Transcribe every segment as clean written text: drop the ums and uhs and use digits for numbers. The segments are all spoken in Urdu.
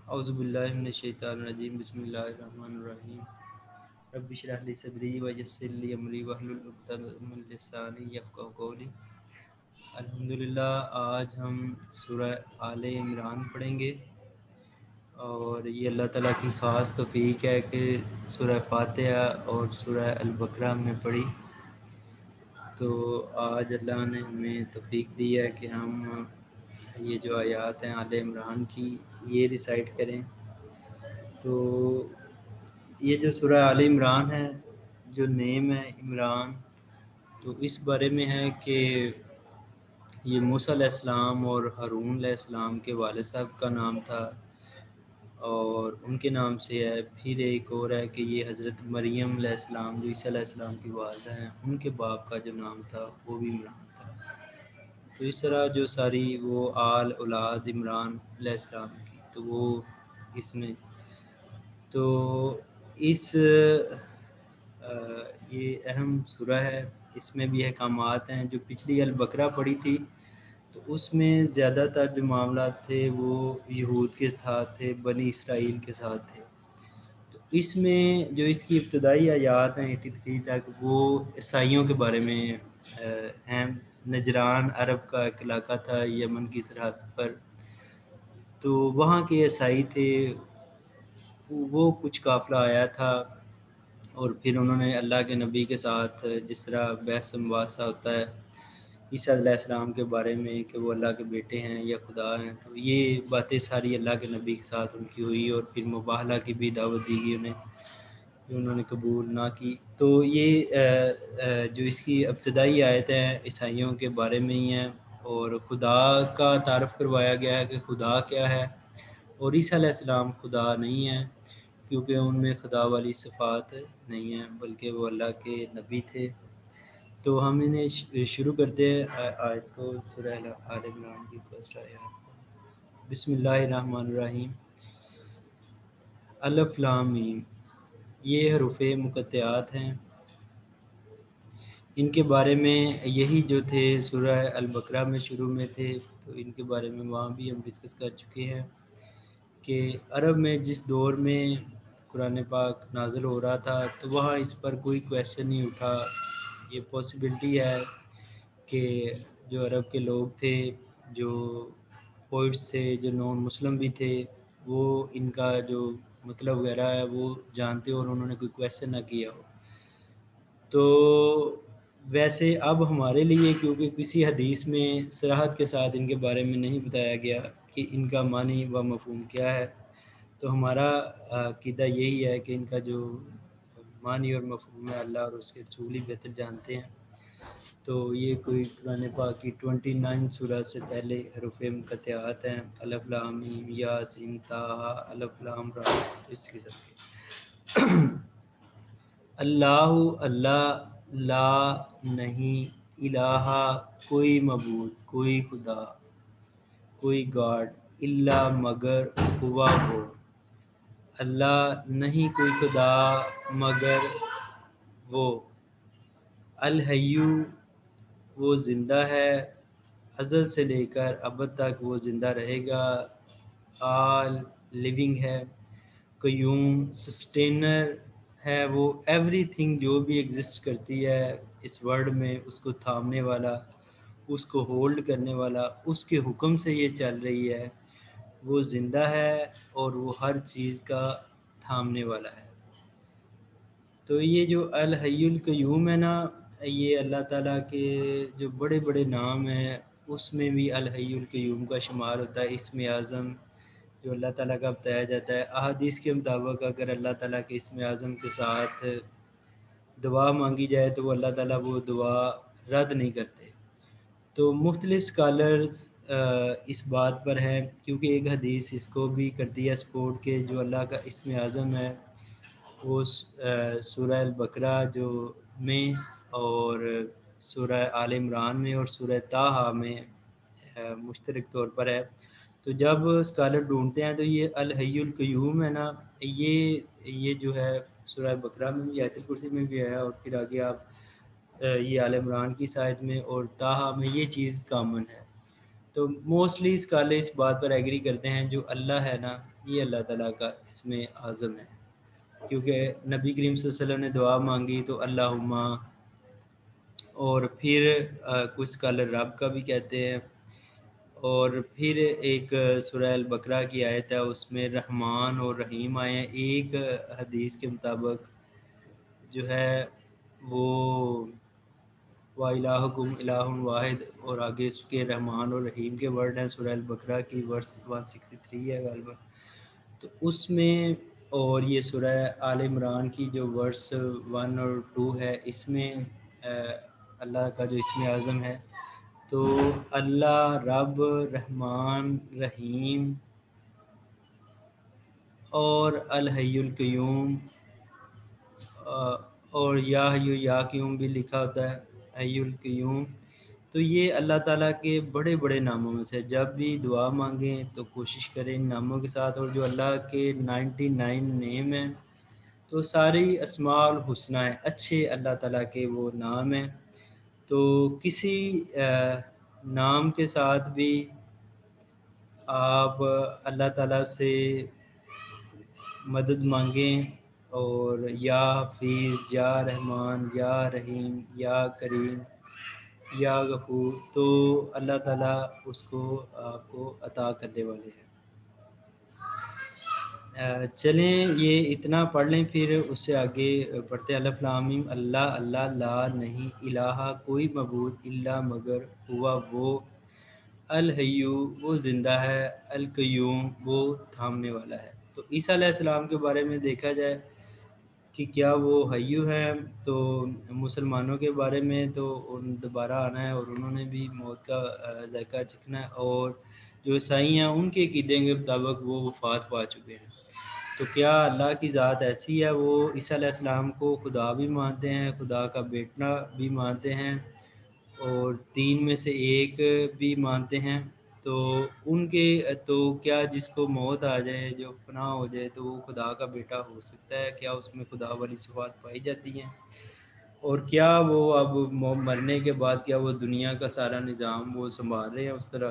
اعوذ باللہ من الشیطان الرجیم بسم اللہ الرحمن الرحیم رب اشرح لی صدری ویسر لی امری واحلل عقدۃ من لسانی یفقہوا قولی۔ الحمدللہ آج ہم سورہ آل عمران پڑھیں گے، اور یہ اللہ تعالیٰ کی خاص توفیق ہے کہ سورہ فاتحہ اور سورہ البقرہ میں پڑھی، تو آج اللہ نے ہمیں توفیق دی ہے کہ ہم یہ جو آیات ہیں آل عمران کی یہ ریسائٹ کریں۔ تو یہ جو سورہ آل عمران ہے، جو نیم ہے عمران، تو اس بارے میں ہے کہ یہ موسیٰ علیہ السلام اور ہارون علیہ السلام کے والد صاحب کا نام تھا، اور ان کے نام سے ہے۔ پھر ایک اور ہے کہ یہ حضرت مریم علیہ السلام جو عیسیٰ علیہ السلام کی والدہ ہیں، ان کے باپ کا جو نام تھا وہ بھی عمران تھا۔ تو اس طرح جو ساری وہ آل اولاد عمران علیہ السلام کی، تو وہ اس میں تو اس یہ اہم سورہ ہے، اس میں بھی احکامات ہیں۔ جو پچھلی البقرہ پڑھی تھی تو اس میں زیادہ تر جو معاملات تھے وہ یہود کے ساتھ تھے، بنی اسرائیل کے ساتھ تھے۔ تو اس میں جو اس کی ابتدائی آیات ہیں 83 تک، وہ عیسائیوں کے بارے میں ہیں۔ نجران عرب کا ایک علاقہ تھا یمن کی سرحد پر، تو وہاں کے عیسائی تھے، وہ کچھ قافلہ آیا تھا، اور پھر انہوں نے اللہ کے نبی کے ساتھ جس طرح بحث مباحثہ ہوتا ہے عیسیٰ علیہ السلام کے بارے میں کہ وہ اللہ کے بیٹے ہیں یا خدا ہیں، تو یہ باتیں ساری اللہ کے نبی کے ساتھ ان کی ہوئی، اور پھر مباہلہ کی بھی دعوت دی گئی انہیں، جو انہوں نے قبول نہ کی۔ تو یہ جو اس کی ابتدائی آیتیں ہیں عیسائیوں کے بارے میں ہی ہیں، اور خدا کا تعارف کروایا گیا ہے کہ خدا کیا ہے، اور عیسیٰ علیہ السلام خدا نہیں ہیں، کیونکہ ان میں خدا والی صفات نہیں ہیں، بلکہ وہ اللہ کے نبی تھے۔ تو ہم انہیں شروع کرتے ہیں آیت کو، سورہ آل عمران کی فرسٹ آیت۔ بسم اللہ الرحمن الرحیم۔ الف لام میم، یہ حروف مقطعات ہیں، ان کے بارے میں یہی جو تھے سورہ البقرہ میں شروع میں تھے، تو ان کے بارے میں وہاں بھی ہم ڈسکس کر چکے ہیں کہ عرب میں جس دور میں قرآن پاک نازل ہو رہا تھا تو وہاں اس پر کوئی کویشچن نہیں اٹھا۔ یہ پاسبلٹی ہے کہ جو عرب کے لوگ تھے، جو پوئٹس تھے، جو نان مسلم بھی تھے، وہ ان کا جو مطلب وغیرہ ہے وہ جانتے ہو، اور انہوں نے کوئی کویشچن نہ کیا ہو۔ تو ویسے اب ہمارے لیے کیونکہ کسی حدیث میں صراحت کے ساتھ ان کے بارے میں نہیں بتایا گیا کہ ان کا معنی و مفہوم کیا ہے، تو ہمارا عقیدہ یہی ہے کہ ان کا جو معنی اور مفہوم ہے اللہ اور اس کے رسول ہی بہتر جانتے ہیں۔ تو یہ کوئی قرآن پاک کی 29 سورہ سے پہلے حروف مقطعات ہیں، الف لام میم یاسین طٰہٰ الف لام را، اس کے ساتھ اللہ اللہ، لا نہیں، الہ کوئی معبود، کوئی خدا، کوئی گاڈ، الا مگر، ہوا ہو، اللہ نہیں کوئی خدا مگر وہ، الحی وہ زندہ ہے، ازل سے لے کر ابد تک وہ زندہ رہے گا، آل لیونگ ہے، قیوم سسٹینر ہے، وہ ایوری تھنگ جو بھی ایگزسٹ کرتی ہے اس ورلڈ میں، اس کو تھامنے والا، اس کو ہولڈ کرنے والا، اس کے حکم سے یہ چل رہی ہے، وہ زندہ ہے اور وہ ہر چیز کا تھامنے والا ہے۔ تو یہ جو الحی القیوم ہے نا، یہ اللہ تعالیٰ کے جو بڑے بڑے نام ہیں اس میں بھی الحی القیوم کا شمار ہوتا ہے، اسم اعظم جو اللہ تعالیٰ کا بتایا جاتا ہے۔ احادیث کے مطابق اگر اللہ تعالیٰ کے اسم اعظم کے ساتھ دعا مانگی جائے تو وہ اللہ تعالیٰ وہ دعا رد نہیں کرتے۔ تو مختلف اسکالرز اس بات پر ہیں، کیونکہ ایک حدیث اس کو بھی کرتی ہے سپورٹ کہ جو اللہ کا اسم اعظم ہے وہ سورہ البقرہ جو میں، اور سورہ آل عمران میں، اور سورہ طٰہٰ میں مشترک طور پر ہے۔ تو جب اسکالر ڈھونڈتے ہیں تو یہ الحی القیوم ہے نا، یہ جو ہے سورہ بقرہ میں بھی، آیت الکرسی میں بھی ہے، اور پھر آگے آپ یہ آل عمران کی سائد میں اور طٰہٰ میں یہ چیز کامن ہے۔ تو موسٹلی اسکالر اس بات پر ایگری کرتے ہیں جو اللہ ہے نا یہ اللہ تعالیٰ کا اسم اعظم ہے، کیونکہ نبی کریم صلی اللہ علیہ وسلم نے دعا مانگی تو اللہم، اور پھر کچھ اسکالر رب کا بھی کہتے ہیں، اور پھر ایک سورہ البقرہ کی آیت ہے اس میں رحمان اور رحیم آئے ہیں، ایک حدیث کے مطابق جو ہے وہ وَإِلَٰهُكُمْ إِلَٰهٌ واحد، اور آگے اس کے رحمان اور رحیم کے ورڈ ہیں سورہ البقرہ کی ورس 163 ہے غالباً، تو اس میں، اور یہ سورہ آل عمران کی جو ورس 1 اور 2 ہے اس میں اللہ کا جو اسم اعظم ہے تو اللہ، رب، رحمان، رحیم اور الحی القیوم، اور یا حی یا قیوم بھی لکھا ہوتا ہے، حی القیوم، تو یہ اللہ تعالیٰ کے بڑے بڑے ناموں میں سے، جب بھی دعا مانگیں تو کوشش کریں ان ناموں کے ساتھ، اور جو اللہ کے 99 نیم ہیں تو ساری اسماء الحسنہ ہیں، اچھے اللہ تعالیٰ کے وہ نام ہیں، تو کسی نام کے ساتھ بھی آپ اللہ تعالیٰ سے مدد مانگیں، اور یا حفیظ، یا رحمان، یا رحیم، یا کریم، یا غفور، تو اللہ تعالیٰ اس کو آپ کو عطا کرنے والے ہیں۔ چلیں یہ اتنا پڑھ لیں، پھر اس سے آگے پڑھتے ہیں۔ الف لام میم، اللہ اللہ، لا نہیں، الہ کوئی معبود، الا مگر، ہوا وہ، الحی وہ زندہ ہے، القیوم وہ تھامنے والا ہے۔ تو عیسیٰ علیہ السلام کے بارے میں دیکھا جائے کہ کیا وہ حیو ہیں، تو مسلمانوں کے بارے میں تو ان دوبارہ آنا ہے اور انہوں نے بھی موت کا ذائقہ چکھنا ہے، اور جو عیسائی ہیں ان کے عقیدے کے مطابق وہ وفات پا چکے ہیں۔ تو کیا اللہ کی ذات ایسی ہے؟ وہ عیسیٰ علیہ السلام کو خدا بھی مانتے ہیں، خدا کا بیٹا بھی مانتے ہیں، اور تین میں سے ایک بھی مانتے ہیں، تو ان کے تو کیا جس کو موت آ جائے، جو فنا ہو جائے، تو وہ خدا کا بیٹا ہو سکتا ہے؟ کیا اس میں خدا والی صفات پائی جاتی ہیں؟ اور کیا وہ اب مرنے کے بعد کیا وہ دنیا کا سارا نظام وہ سنبھال رہے ہیں اس طرح؟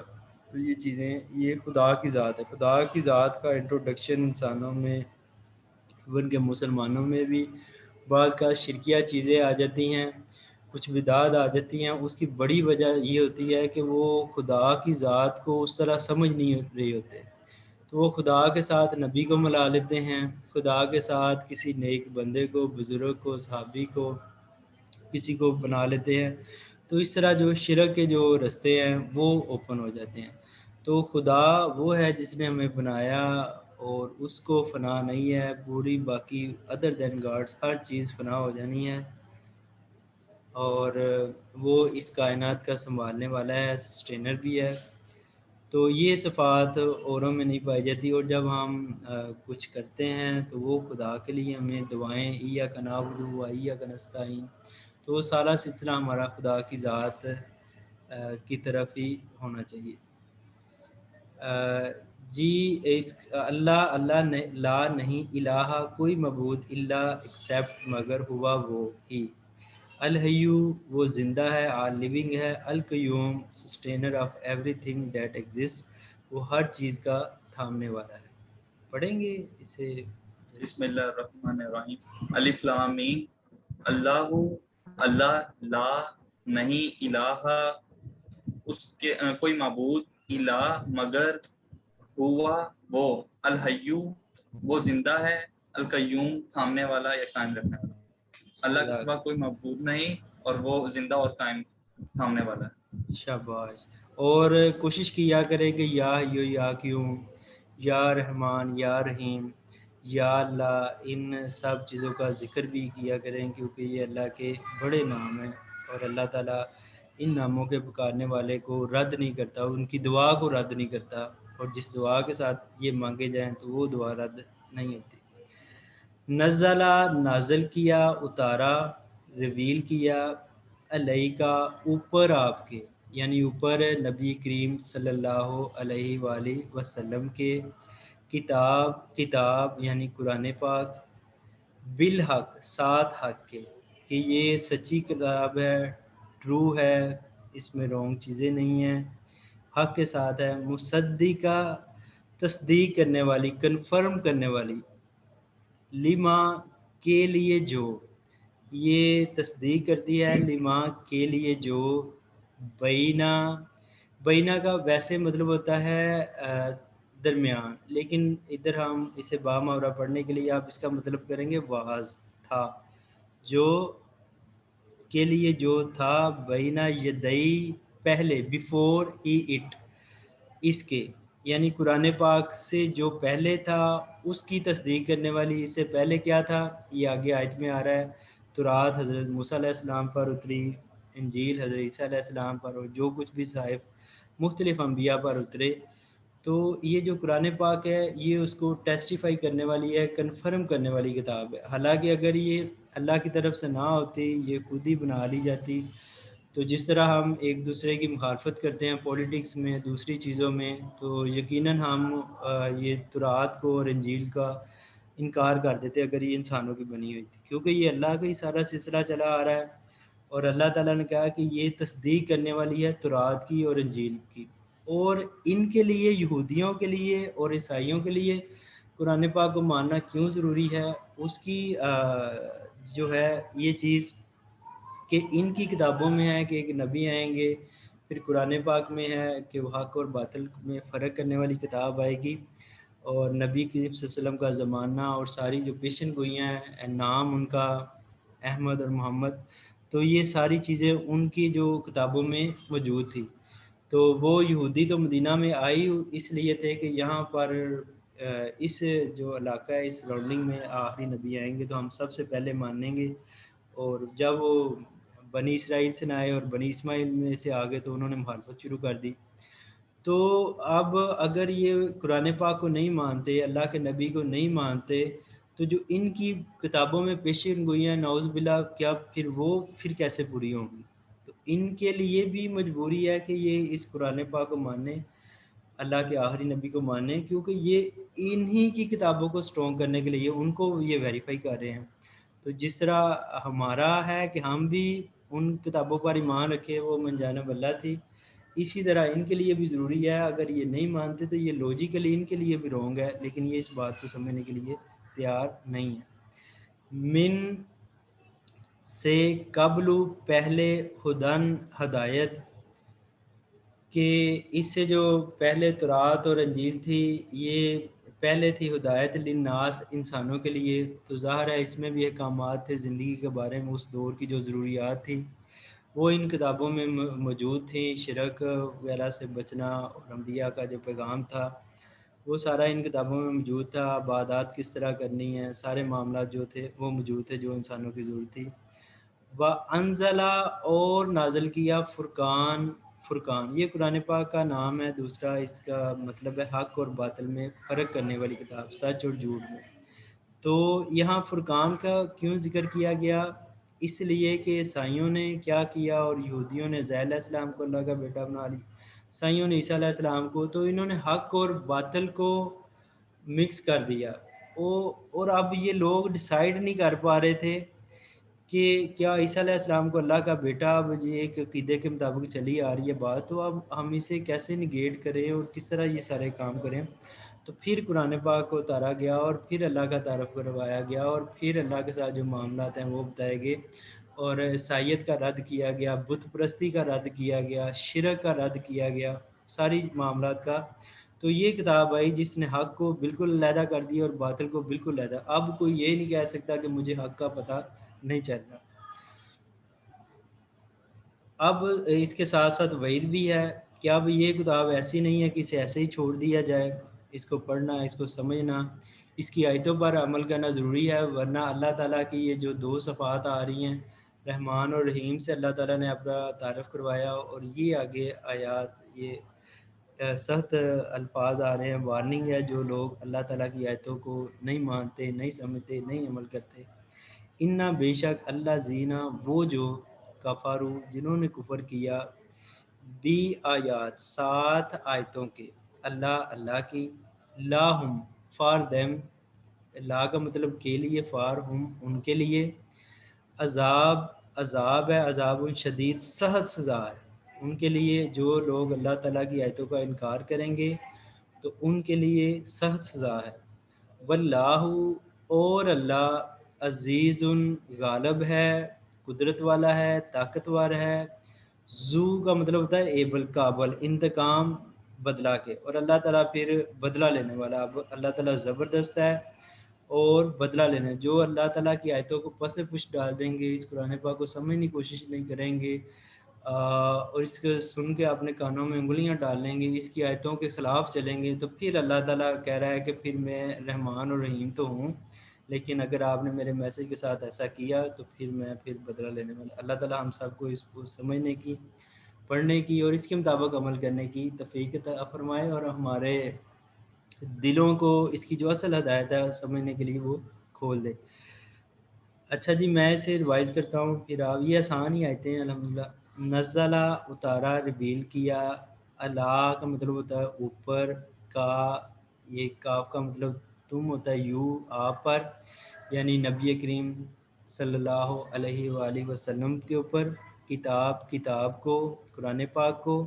تو یہ چیزیں، یہ خدا کی ذات ہے۔ خدا کی ذات کا انٹروڈکشن انسانوں میں، ایون کہ مسلمانوں میں بھی بعض کا شرکیہ چیزیں آ جاتی ہیں، کچھ بدعات آ جاتی ہیں۔ اس کی بڑی وجہ یہ ہوتی ہے کہ وہ خدا کی ذات کو اس طرح سمجھ نہیں رہے ہوتے، تو وہ خدا کے ساتھ نبی کو ملا لیتے ہیں، خدا کے ساتھ کسی نیک بندے کو، بزرگ کو، صحابی کو، کسی کو بنا لیتے ہیں، تو اس طرح جو شرک کے جو رستے ہیں وہ اوپن ہو جاتے ہیں۔ تو خدا وہ ہے جس نے ہمیں بنایا، اور اس کو فنا نہیں ہے، پوری باقی ادر دین گاڈس ہر چیز فنا ہو جانی ہے، اور وہ اس کائنات کا سنبھالنے والا ہے، سسٹینر بھی ہے۔ تو یہ صفات اوروں میں نہیں پائی جاتی، اور جب ہم کچھ کرتے ہیں تو وہ خدا کے لیے ہمیں دعائیں ایاک نعبد و ایاک نستعین، تو وہ سارا سلسلہ ہمارا خدا کی ذات کی طرف ہی ہونا چاہیے۔ جی اس اللہ اللہ لا نہیں، الہ کوئی معبود، الا ایکسیپٹ مگر، ہوا وہ ہی، الحیو وہ زندہ ہے، لیونگ ہے، القیوم sustainer of everything that exist وہ ہر چیز کا تھامنے والا ہے۔ پڑھیں گے اسے؟ بسم اللہ الرحمن الرحیم۔ الف لام میم، اللہ اللہ، لا نہیں، الہ اس کے کوئی معبود، الہ مگر، ہوا وہ، الحیو وہ زندہ ہے، القیوم تھامنے والا یا قائم رکھنے والا۔ اللہ کے سوا کوئی معبود نہیں، اور وہ زندہ اور قائم تھامنے والا ہے۔ شاباش۔ اور کوشش کیا کریں کہ یا حیو یا قیوم، یا رحمان، یا رحیم، یا اللہ، ان سب چیزوں کا ذکر بھی کیا کریں، کیونکہ یہ اللہ کے بڑے نام ہیں، اور اللہ تعالیٰ ان ناموں کے پکارنے والے کو رد نہیں کرتا، ان کی دعا کو رد نہیں کرتا، اور جس دعا کے ساتھ یہ مانگے جائیں تو وہ دعا رد نہیں ہوتی۔ نزلہ نازل کیا، اتارا، ریویل کیا، علیہ کا اوپر آپ کے، یعنی اوپر نبی کریم صلی اللہ علیہ وآلہ وسلم کے، کتاب یعنی قرآن پاک، بالحق ساتھ حق کے، کہ یہ سچی کتاب ہے، ٹرو ہے، اس میں رونگ چیزیں نہیں ہیں، حق کے ساتھ ہے، مصدقہ تصدیق کرنے والی، کنفرم کرنے والی، لما کے لیے جو، یہ تصدیق کرتی ہے لما کے لیے جو، بینا، بینا کا ویسے مطلب ہوتا ہے درمیان، لیکن ادھر ہم اسے با محاورہ پڑھنے کے لیے آپ اس کا مطلب کریں گے واز تھا، جو کے لیے جو تھا، بینا یدئی پہلے، بیفور ہی اٹ، اس کے، یعنی قرآن پاک سے جو پہلے تھا اس کی تصدیق کرنے والی، اس سے پہلے کیا تھا یہ آگے آیت میں آ رہا ہے، تورات حضرت موسیٰ علیہ السلام پر اتری، انجیل حضرت عیسیٰ علیہ السلام پر، اور جو کچھ بھی صحائف مختلف انبیاء پر اترے، تو یہ جو قرآن پاک ہے یہ اس کو ٹیسٹیفائی کرنے والی ہے، کنفرم کرنے والی کتاب ہے، حالانکہ اگر یہ اللہ کی طرف سے نہ ہوتی، یہ خود ہی بنا لی جاتی، تو جس طرح ہم ایک دوسرے کی مخالفت کرتے ہیں پولیٹکس میں، دوسری چیزوں میں، تو یقیناً ہم یہ تورات کو اور انجیل کا انکار کر دیتے اگر یہ انسانوں کی بنی ہوئی تھی، کیونکہ یہ اللہ کا ہی سارا سلسلہ چلا آ رہا ہے، اور اللہ تعالیٰ نے کہا کہ یہ تصدیق کرنے والی ہے تورات کی اور انجیل کی، اور ان کے لیے، یہودیوں کے لیے اور عیسائیوں کے لیے قرآن پاک کو ماننا کیوں ضروری ہے، اس کی جو ہے یہ چیز کہ ان کی کتابوں میں ہے کہ ایک نبی آئیں گے، پھر قرآن پاک میں ہے کہ وہ حق اور باطل میں فرق کرنے والی کتاب آئے گی، اور نبی کریم صلی اللہ علیہ وسلم کا زمانہ اور ساری جو پیشن گوئیاں ہیں، نام ان کا احمد اور محمد، تو یہ ساری چیزیں ان کی جو کتابوں میں موجود تھی، تو وہ یہودی تو مدینہ میں آئی اس لیے تھے کہ یہاں پر اس جو علاقہ ہے اس سراؤنڈنگ میں آخری نبی آئیں گے تو ہم سب سے پہلے مانیں گے، اور جب وہ بنی اسرائیل سے نہ آئے اور بنی اسماعیل میں سے آگے تو انہوں نے مخالفت شروع کر دی، تو اب اگر یہ قرآن پاک کو نہیں مانتے، اللہ کے نبی کو نہیں مانتے، تو جو ان کی کتابوں میں پیشین گوئیاں نعوذ باللہ، کیا پھر وہ پھر کیسے پوری ہوں گی؟ تو ان کے لیے بھی مجبوری ہے کہ یہ اس قرآن پاک کو مانیں، اللہ کے آخری نبی کو مانیں، کیونکہ یہ انہی کی کتابوں کو سٹرونگ کرنے کے لیے ان کو یہ ویریفائی کر رہے ہیں، تو جس طرح ہمارا ہے کہ ہم بھی ان کتابوں پر ایمان رکھے، وہ من جانب اللہ تھی، اسی طرح ان کے لیے بھی ضروری ہے، اگر یہ نہیں مانتے تو یہ لوجیکلی ان کے لیے بھی رونگ ہے، لیکن یہ اس بات کو سمجھنے کے لیے تیار نہیں ہے۔ من سے قبل، پہلے، ہدن، ہدایت، کہ اس سے جو پہلے تورات اور انجیل تھی یہ پہلے تھی ہدایت للناس، انسانوں کے لیے، تو ظاہر ہے اس میں بھی احکامات تھے زندگی کے بارے میں، اس دور کی جو ضروریات تھی وہ ان کتابوں میں موجود تھیں، شرک وغیرہ سے بچنا اور انبیاء کا جو پیغام تھا وہ سارا ان کتابوں میں موجود تھا، عبادات کس طرح کرنی ہے، سارے معاملات جو تھے وہ موجود تھے جو انسانوں کی ضرورت تھی۔ وَأَنزَلَ، اور نازل کیا، فرقان، فرقان یہ قرآن پاک کا نام ہے دوسرا، اس کا مطلب ہے حق اور باطل میں فرق کرنے والی کتاب، سچ اور جھوٹ میں، تو یہاں فرقان کا کیوں ذکر کیا گیا؟ اس لیے کہ عیسائیوں نے کیا کیا اور یہودیوں نے عزیر علیہ السلام کو اللہ کا بیٹا بنا لی، عیسائیوں نے عیسیٰ علیہ السلام کو، تو انہوں نے حق اور باطل کو مکس کر دیا، اور اب یہ لوگ ڈیسائیڈ نہیں کر پا رہے تھے کہ کیا عیسیٰ علیہ السلام کو اللہ کا بیٹا، اب یہ ایک عقیدے کے مطابق چلی آ رہی ہے بات، تو اب ہم اسے کیسے نگیٹ کریں اور کس طرح یہ سارے کام کریں، تو پھر قرآن پاک کو اتارا گیا اور پھر اللہ کا تعارف کروایا گیا اور پھر اللہ کے ساتھ جو معاملات ہیں وہ بتائے گئے، اور عیسائیت کا رد کیا گیا، بت پرستی کا رد کیا گیا، شرک کا رد کیا گیا، ساری معاملات کا، تو یہ کتاب آئی جس نے حق کو بالکل علیحدہ کر دیا اور باطل کو بالکل علیحدہ، اب کوئی یہ نہیں کہہ سکتا کہ مجھے حق کا پتہ نہیں چل رہا۔ اب اس کے ساتھ ساتھ وعید بھی ہے کہ اب یہ کتاب ایسی نہیں ہے کہ اسے ایسے ہی چھوڑ دیا جائے، اس کو پڑھنا، اس کو سمجھنا، اس کی آیتوں پر عمل کرنا ضروری ہے، ورنہ اللہ تعالیٰ کی یہ جو دو صفات آ رہی ہیں، رحمان اور رحیم سے اللہ تعالیٰ نے اپنا تعارف کروایا، اور یہ آگے آیات، یہ سخت الفاظ آ رہے ہیں، وارننگ ہے جو لوگ اللہ تعالیٰ کی آیتوں کو نہیں مانتے، نہیں سمجھتے، نہیں عمل کرتے۔ انا، بے شک، اللہ زینہ، وہ جو، کفارو، جنہوں نے کفر کیا، بی آیات، 7 آیتوں کے، اللہ کی، لا ہم، فار دیم، لا کا مطلب کے لیے، فار ہم، ان کے لیے، عذاب، عذاب ہے، عذاب شدید، سخت سزا ہے، ان کے لیے جو لوگ اللہ تعالیٰ کی آیتوں کا انکار کریں گے تو ان کے لیے سخت سزا ہے۔ واللہ، اور اللہ عزیز غالب ہے، قدرت والا ہے، طاقتور ہے۔ ذو کا مطلب ہوتا ہے ایبل، قابل، انتقام بدلہ کے، اور اللہ تعالیٰ پھر بدلہ لینے والا۔ اب اللہ تعالیٰ زبردست ہے اور بدلہ لینا۔ جو اللہ تعالیٰ کی آیتوں کو پس پش ڈال دیں گے، اس قرآن پاک کو سمجھنے کی کوشش نہیں کریں گے اور اس کو سن کے اپنے کانوں میں انگلیاں ڈال لیں گے، اس کی آیتوں کے خلاف چلیں گے، تو پھر اللہ تعالیٰ کہہ رہا ہے کہ پھر میں رحمان اور رحیم تو ہوں، لیکن اگر آپ نے میرے میسج کے ساتھ ایسا کیا تو پھر میں بدلہ لینے والا۔ اللہ تعالیٰ ہم سب کو اس کو سمجھنے کی، پڑھنے کی اور اس کے مطابق عمل کرنے کی توفیق عطا فرمائے، اور ہمارے دلوں کو اس کی جو اصل ہدایت ہے سمجھنے کے لیے وہ کھول دے۔ اچھا جی، میں اسے ریوائز کرتا ہوں پھر آپ، یہ آسان ہی آتے ہیں الحمدللہ۔ نزلہ اتارا، ریویل کیا، اللہ کا مطلب ہوتا ہے اوپر، کا یہ کاف کا مطلب تم ہوتا ہے یو، آپ پر، یعنی نبی کریم صلی اللہ علیہ وآلہ وسلم کے اوپر، کتاب، کتاب کو، قرآن پاک کو،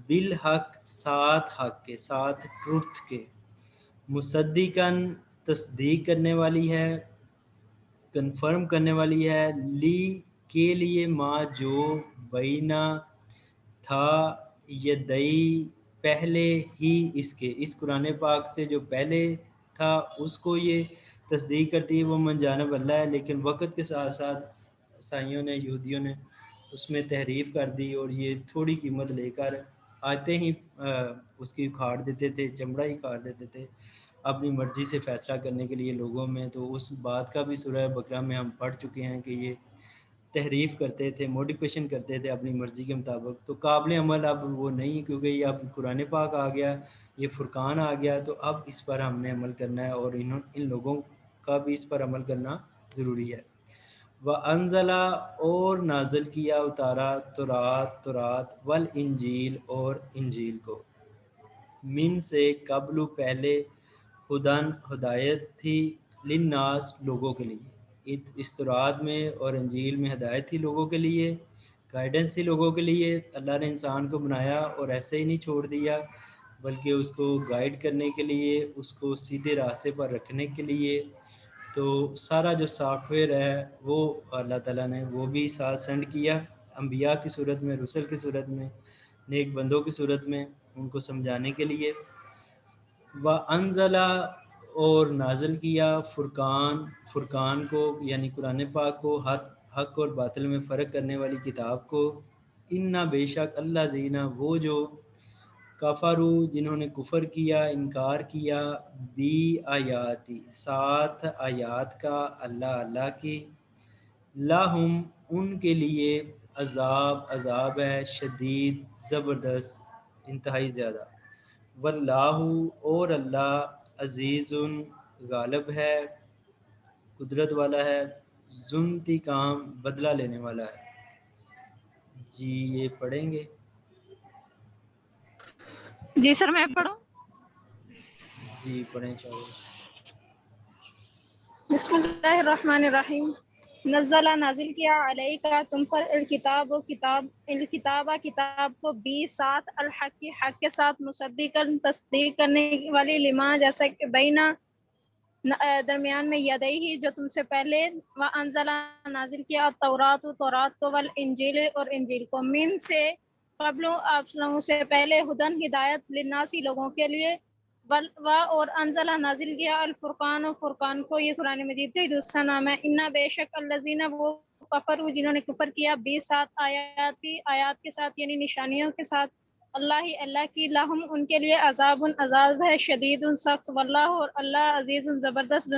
بالحق، ساتھ حق کے، ساتھ ٹروتھ کے، مصدقاً، تصدیق کرنے والی ہے، کنفرم کرنے والی ہے، لی کے لیے، ما جو، بینا تھا، یدئی پہلے ہی اس کے، اس قرآن پاک سے جو پہلے تھا اس کو یہ تصدیق کرتی ہے، وہ من جانب اللہ ہے، لیکن وقت کے ساتھ ساتھ عیسائیوں نے، یہودیوں نے اس میں تحریف کر دی اور یہ تھوڑی قیمت لے کر آتے ہی اس کی کھاڑ دیتے تھے، چمڑا ہی کھاڑ دیتے تھے اپنی مرضی سے فیصلہ کرنے کے لیے لوگوں میں۔ تو اس بات کا بھی سورہ بقرہ میں ہم پڑھ چکے ہیں کہ یہ تحریف کرتے تھے، موڈیفیکیشن کرتے تھے اپنی مرضی کے مطابق، تو قابل عمل اب وہ نہیں، کیونکہ یہ اب قرآن پاک آ گیا، یہ فرقان آ گیا، تو اب اس پر ہم نے عمل کرنا ہے، اور ان لوگوں کا بھی اس پر عمل کرنا ضروری ہے۔ وَأَنزَلَ، اور نازل کیا، اتارا، تورات والانجیل، اور انجیل کو، من سے، قبل، پہلے، ہدن، ہدایت تھی، للناس، لوگوں کے لیے، اس تورات میں اور انجیل میں ہدایت تھی لوگوں کے لیے، گائیڈنس تھی لوگوں کے لیے۔ اللہ نے انسان کو بنایا اور ایسے ہی نہیں چھوڑ دیا، بلکہ اس کو گائیڈ کرنے کے لیے، اس کو سیدھے راستے پر رکھنے کے لیے۔ تو سارا جو سافٹ ویئر ہے وہ اللہ تعالیٰ نے وہ بھی ساتھ سینڈ کیا، انبیاء کی صورت میں، رسل کی صورت میں، نیک بندوں کی صورت میں، ان کو سمجھانے کے لیے۔ وَأَنزَلَ، اور نازل کیا، فرقان، فرقان کو یعنی قرآن پاک کو، حق اور باطل میں فرق کرنے والی کتاب کو، اِنَّا، بے شک، اللہ زینہ، وہ جو، کفرو، جنہوں نے کفر کیا، انکار کیا، بی آیاتی، ساتھ آیات کا، اللہ کی، لہم، ان کے لیے، عذاب ہے، شدید، زبردست، انتہائی زیادہ۔ واللہ، اور اللہ، عزیز، غالب ہے، قدرت والا ہے، ذو انتقام، بدلہ لینے والا ہے۔ جی یہ پڑھیں گے؟ جی سر میں پڑھوں؟ جی پڑھیں انشاءاللہ۔ بسم اللہ الرحمن الرحیم۔ نزلہ، نازل کیا، علیکہ، تم پر، الکتاب کو، بھی، ساتھ، الحق، حق کے ساتھ، مصدقاً، تصدیق کرنے والی، لما، جیسا کہ، بینا، درمیان میں، یدئی، جو تم سے پہلے، وانزل، نازل کیا، تورات کو، والانجیل، اور انجیل کو، من سے، قبل، آپ لوگوں سے پہلے، ہدن، ہدایت، للناس، لوگوں کے لیے، اور انزل، نازل کیا، الفرقان، فرقان کو، یہ قرآن مجید کا دوسرا نام ہے، انا، بے شک، الذین، وہ کفر، جنہوں نے کفر کیا، بھی، ساتھ، آیات کے ساتھ، یعنی نشانیوں کے ساتھ، اللہ کی، لہم، ان کے لیے، عذاب ہے، شدید، سخت، واللہ، اور اللہ، عزیز، زبردست،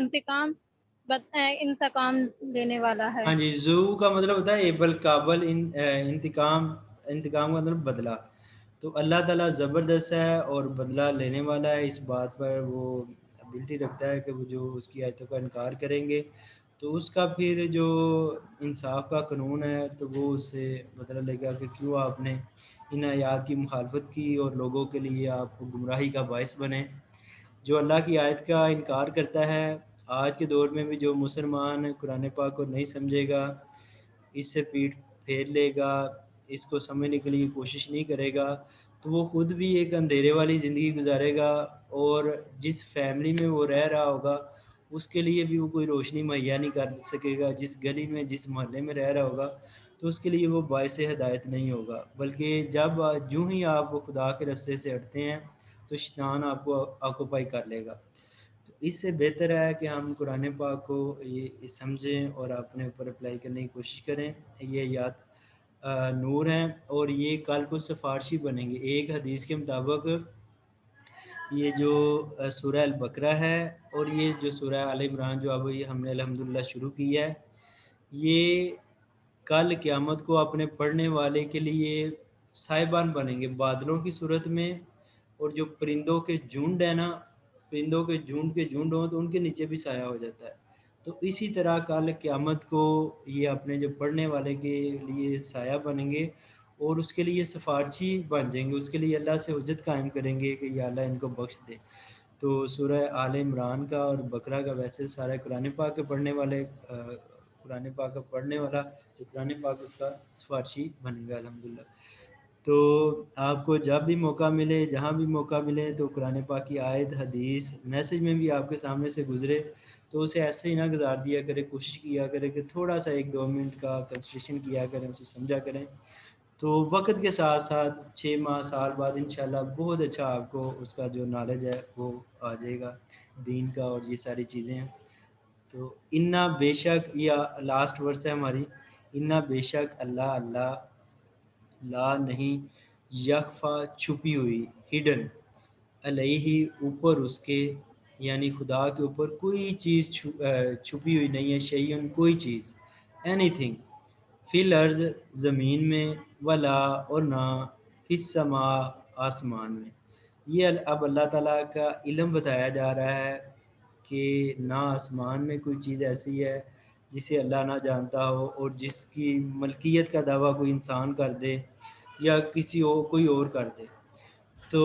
انتقام دینے والا ہے۔ ہاں جی، زو کا مطلب ہوتا ہے ایبل، قابل، انتقام، انتقام کا مطلب بدلہ۔ تو اللہ تعالیٰ زبردست ہے اور بدلہ لینے والا ہے، اس بات پر وہ ابلٹی رکھتا ہے کہ وہ جو اس کی آیتوں کا انکار کریں گے تو اس کا پھر جو انصاف کا قانون ہے تو وہ اس سے بدلہ لے گا کہ کیوں آپ نے ان آیات کی مخالفت کی اور لوگوں کے لیے آپ گمراہی کا باعث بنے۔ جو اللہ کی آیت کا انکار کرتا ہے آج کے دور میں بھی، جو مسلمان قرآن پاک کو نہیں سمجھے گا، اس سے پیٹھ پھیر لے گا، اس کو سمجھنے کے لیے کوشش نہیں کرے گا تو وہ خود بھی ایک اندھیرے والی زندگی گزارے گا، اور جس فیملی میں وہ رہ رہا ہوگا اس کے لیے بھی وہ کوئی روشنی مہیا نہیں کر سکے گا، جس گلی میں جس محلے میں رہ رہا ہوگا تو اس کے لیے وہ باعث ہدایت نہیں ہوگا، بلکہ جب جو ہی آپ خدا کے رستے سے ہٹتے ہیں تو شیطان آپ کو آکوپائی کر لے گا۔ تو اس سے بہتر ہے کہ ہم قرآن پاک کو یہ سمجھیں اور اپنے اوپر اپلائی کرنے کی کوشش کریں۔ یہ یاد نور ہیں اور یہ کل کو سفارشی بنیں گے۔ ایک حدیث کے مطابق یہ جو سورہ البقرہ ہے اور یہ جو سورہ آل عمران جو اب ہم نے الحمدللہ شروع کی ہے، یہ کل قیامت کو اپنے پڑھنے والے کے لیے صاحبان بنیں گے بادلوں کی صورت میں، اور جو پرندوں کے جھنڈ ہے نا، پرندوں کے جھنڈ ہوں تو ان کے نیچے بھی سایہ ہو جاتا ہے۔ تو اسی طرح کل قیامت کو یہ اپنے جو پڑھنے والے کے لیے سایہ بنیں گے اور اس کے لیے سفارشی بن جائیں گے، اس کے لیے اللہ سے حجت قائم کریں گے کہ یا اللہ ان کو بخش دے۔ تو سورہ آل عمران کا اور بقرہ کا ویسے سارے قرآن پاک کے پڑھنے والے قرآن پاک کا پڑھنے والا جو قرآن پاک اس کا سفارشی بنے گا الحمدللہ۔ تو آپ کو جب بھی موقع ملے، جہاں بھی موقع ملے، تو قرآن پاک کی آیت حدیث میسج میں بھی آپ کے سامنے سے گزرے تو اسے ایسے ہی نہ گزار دیا کرے، کوشش کیا کرے کہ تھوڑا سا 1-2 منٹ کا کنسنٹریشن کیا کریں، اسے سمجھا کریں، تو وقت کے ساتھ ساتھ 6 ماہ سال بعد انشاءاللہ بہت اچھا آپ کو اس کا جو نالج ہے وہ آ جائے گا دین کا، اور یہ ساری چیزیں ہیں۔ تو انا بے شک، یہ لاسٹ ورس ہے ہماری، انا بے شک اللہ اللہ لا نہیں، یخفا چھپی ہوئی، ہڈن، علیہ اوپر اس کے، یعنی خدا کے اوپر کوئی چیز چھپی ہوئی نہیں ہے، شیئن کوئی چیز، اینی تھنگ، فی الارض زمین میں، ولا اور نہ، فی السماء آسمان میں۔ یہ اب اللہ تعالیٰ کا علم بتایا جا رہا ہے کہ نہ آسمان میں کوئی چیز ایسی ہے جسے اللہ نہ جانتا ہو، اور جس کی ملکیت کا دعویٰ کوئی انسان کر دے یا کسی اور کوئی اور کر دے۔ تو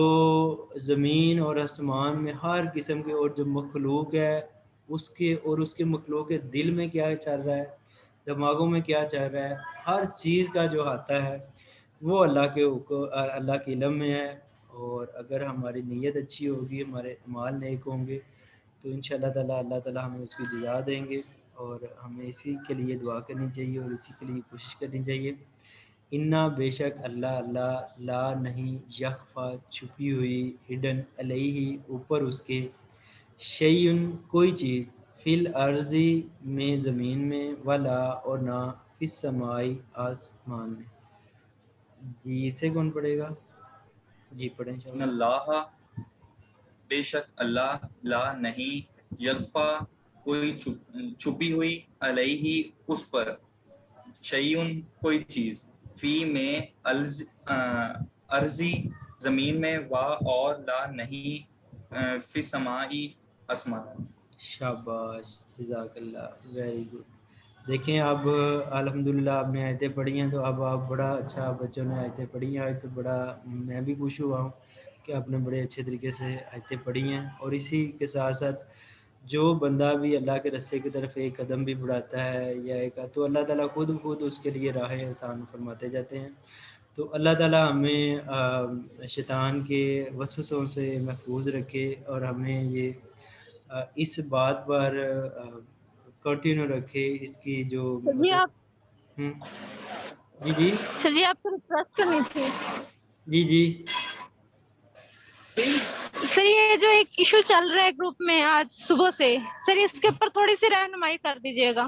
زمین اور آسمان میں ہر قسم کے اور جو مخلوق ہے اس کے اور اس کے مخلوق کے دل میں کیا چل رہا ہے، دماغوں میں کیا چل رہا ہے، ہر چیز کا جو آتا ہے وہ اللہ کے علم میں ہے۔ اور اگر ہماری نیت اچھی ہوگی، ہمارے اعمال نیک ہوں گے تو انشاءاللہ تعالیٰ اللہ تعالیٰ ہمیں اس کی جزا دیں گے، اور ہمیں اسی کے لیے دعا کرنی چاہیے اور اسی کے لیے کوشش کرنی چاہیے۔ انا بے شک اللہ اللہ لا نہیں، یخفا چھپی ہوئی، ہڈن، علیہ اوپر اس کے، شیئن کوئی چیز، فی الارضی میں زمین میں، ولا اور نہ، فی السماء آسمان میں۔ جی اسے کون پڑھے گا؟ جی پڑھیں ان انشاءاللہ۔ اللہ بے شک اللہ لا نہیں، یغفا کوئی چھپی ہوئی، علیہ اس پر، شیئن کوئی چیز، فی میں، ارضی زمین میں، وا اور لا نہیں، فی سمائی آسمان میں۔ شاباش، جزاک اللہ، ویری گڈ۔ دیکھیں اب الحمدللہ آپ نے آیتیں پڑھی ہیں، تو اب آپ بڑا اچھا، بچوں نے آیتیں پڑھی ہیں، تو بڑا میں بھی خوش ہوا ہوں کہ آپ نے بڑے اچھے طریقے سے آیتیں پڑھی ہیں، اور اسی کے ساتھ ساتھ جو بندہ بھی اللہ کے رستے کی طرف ایک قدم بھی بڑھاتا ہے یا ایک، تو اللہ تعالیٰ خود اس کے لیے راہیں آسان فرماتے جاتے ہیں۔ تو اللہ تعالیٰ ہمیں شیطان کے وسوسوں سے محفوظ رکھے، اور ہمیں یہ اس بات پر کنٹینیو رکھے، اس کی جو جی آپ جی سر جی آپ کو ریکویسٹ کرنی تھی جی سر، یہ جو ایک ایشو چل رہا ہے گروپ میں آج صبح سے، سر اس کے اوپر تھوڑی سی رہنمائی کر دیجیے گا۔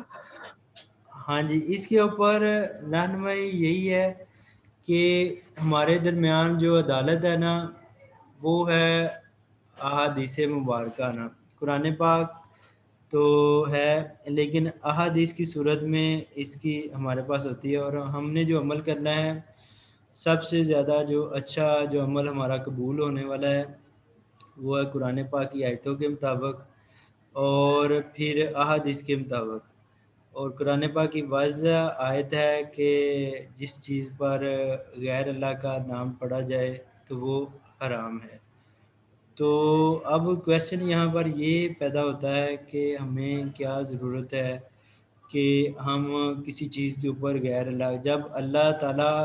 ہاں جی، اس کے اوپر رہنمائی یہی ہے کہ ہمارے درمیان جو عدالت ہے نا وہ ہے احادیث مبارکہ نا، قرآن پاک تو ہے لیکن احادیث کی صورت میں اس کی ہمارے پاس ہوتی ہے، اور ہم نے جو عمل کرنا ہے سب سے زیادہ جو اچھا جو عمل ہمارا قبول ہونے والا ہے وہ ہے قرآن پاک کی آیتوں کے مطابق اور پھر احادیث کے مطابق۔ اور قرآن پاک کی واضح آیت ہے کہ جس چیز پر غیر اللہ کا نام پڑھا جائے تو وہ حرام ہے۔ تو اب کویشچن یہاں پر یہ پیدا ہوتا ہے کہ ہمیں کیا ضرورت ہے کہ ہم کسی چیز کے اوپر غیر اللہ، جب اللہ تعالیٰ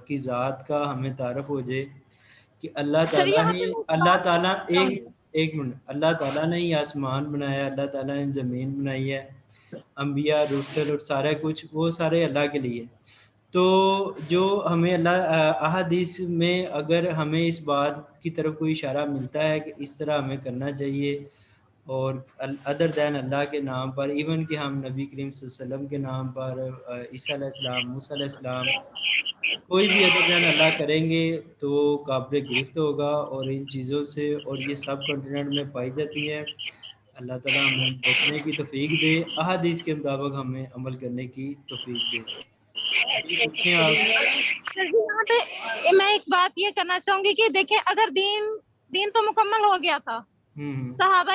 کی ذات کا ہمیں تعارف ہو جائے کہ اللہ سر تعالیٰ یہاں ہی پہ میں اللہ تعالیٰ چاہوں گی. ایک منٹ، اللہ تعالیٰ نے ہی آسمان بنایا، اللہ تعالیٰ نے زمین بنائی ہے، انبیاء رسل اور سارا کچھ وہ سارے اللہ کے لیے. تو جو ہمیں احادیث میں اگر ہمیں اس بات کی طرف کوئی اشارہ ملتا ہے کہ اس طرح ہمیں کرنا چاہیے اور ادر دین اللہ کے نام پر، ایون کہ ہم نبی کریم صلی اللہ علیہ وسلم کے نام پر، عیسیٰ علیہ السلام، موسیٰ علیہ السلام، کوئی بھی ادر دین اللہ کریں گے تو وہ قابل گرفت ہوگا، اور ان چیزوں سے، اور یہ سب کنٹیننٹ میں پائی جاتی ہیں. اللہ تعالیٰ ہمیں بچنے کی توفیق دے، احادیث کے مطابق ہمیں عمل کرنے کی توفیق دے. آگے پوچھیں آپ. سر جی یہاں پہ میں ایک بات یہ کرنا چاہوں گی کہ دیکھیں اگر دین تو مکمل ہو گیا تھا، صحابہ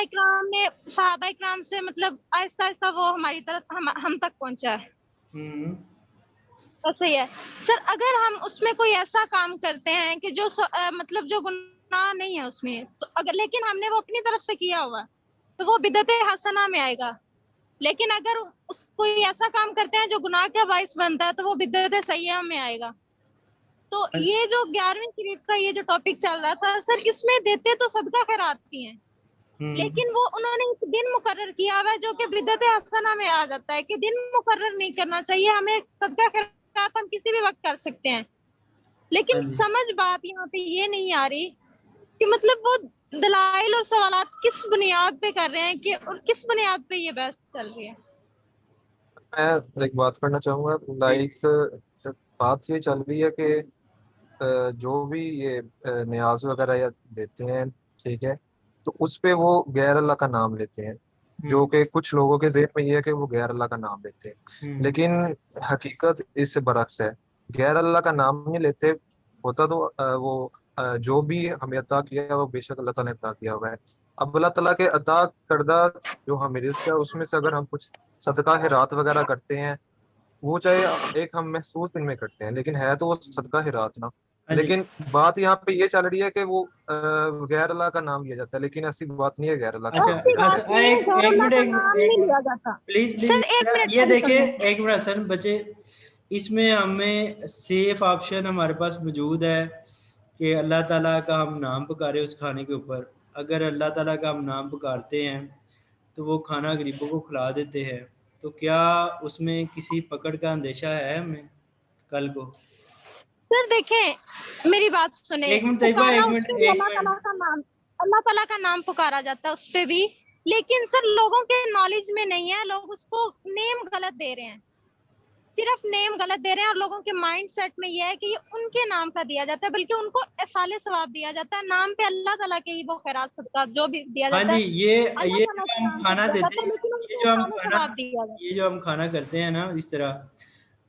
اکرام سے مطلب آہستہ آہستہ وہ ہماری طرف ہم تک پہنچا ہے. تو صحیح ہے سر. اگر ہم اس میں کوئی ایسا کام کرتے ہیں کہ جو مطلب جو گناہ نہیں ہے اس میں، تو اگر لیکن ہم نے وہ اپنی طرف سے کیا ہوا تو وہ بدعت حسنہ میں آئے گا. لیکن اگر کوئی ایسا کام کرتے ہیں جو گناہ کا باعث بنتا ہے تو وہ بدعت سیئہ میں آئے گا. تو یہ جو 11ویں شریف کا یہ جو ٹاپک چل رہا تھا سر، اس میں دیتے تو صدقہ خیرات کی ہیں، لیکن وہ انہوں نے ایک دن مقرر کیا ہوا ہے جو کہ بدعت حسنہ میں آ جاتا ہے کہ دن مقرر نہیں کرنا چاہیے ہمیں. صدقہ خیرات ہم کسی بھی وقت کر سکتے ہیں، لیکن سمجھ بات یہاں پہ یہ نہیں آ رہی کہ مطلب وہ دلائل اور سوالات کس بنیاد پہ کر رہے ہیں کہ اور کس بنیاد پہ یہ بحث چل رہی ہے. میں ایک بات کرنا چاہوں گا. لائک بات یہ چل رہی ہے کہ جو بھی یہ نیاز وغیرہ یا دیتے ہیں، ٹھیک ہے، تو اس پہ وہ غیر اللہ کا نام لیتے ہیں، جو کہ کچھ لوگوں کے ذہن میں یہ ہے کہ وہ غیر اللہ کا نام لیتے ہیں، لیکن حقیقت اس سے برعکس ہے. غیر اللہ کا نام نہیں لیتے، ہوتا تو وہ جو بھی ہمیں عطا کیا ہے وہ بے شک اللہ تعالیٰ نے عطا کیا ہوا ہے. اب اللہ تعالیٰ کے عطا کردہ جو ہمیں رزق ہے اس میں سے اگر ہم کچھ صدقہ خیرات وغیرہ کرتے ہیں، وہ چاہے ایک ہم محسوس دن میں کرتے ہیں، لیکن ہے تو وہ صدقہ خیرات نا. لیکن بات یہاں پہ یہ چل رہی ہے کہ وہ غیر اللہ کا نام لیا جاتا ہے، لیکن ایسی بات نہیں ہے غیر اللہ کا نام لیا جاتا ہے. پلیز یہ دیکھیں ایک منٹ سر بچے، اس میں ہمیں سیف آپشن ہمارے پاس موجود ہے کہ اللہ تعالیٰ کا ہم نام پکارے اس کھانے کے اوپر. اگر اللہ تعالیٰ کا ہم نام پکارتے ہیں تو وہ کھانا غریبوں کو کھلا دیتے ہیں، تو کیا اس میں کسی پکڑ کا اندیشہ ہے ہمیں کل کو؟ سر دیکھیں میری بات سنیں، ایک منٹ طیبہ، ایک منٹ اللہ تعالیٰ کا نام پکارا جاتا ہے اس پہ بھی، لیکن سر لوگوں کے نالج میں نہیں ہے، لوگ اس کو نیم غلط دے رہے ہیں، صرف نیم غلط دے رہے ہیں، اور لوگوں کے مائنڈ سیٹ میں یہ ہے کہ یہ ان کے نام کا دیا جاتا ہے، بلکہ ان کو اصال ثواب دیا جاتا ہے. نام پہ اللہ تعالیٰ کے ہی وہ خیرات صدقات جو بھی دیا جاتا ہے یہ جو ہم کھانا دیتے ہیں، یہ جو ہم کھانا کرتے ہیں نا اس طرح،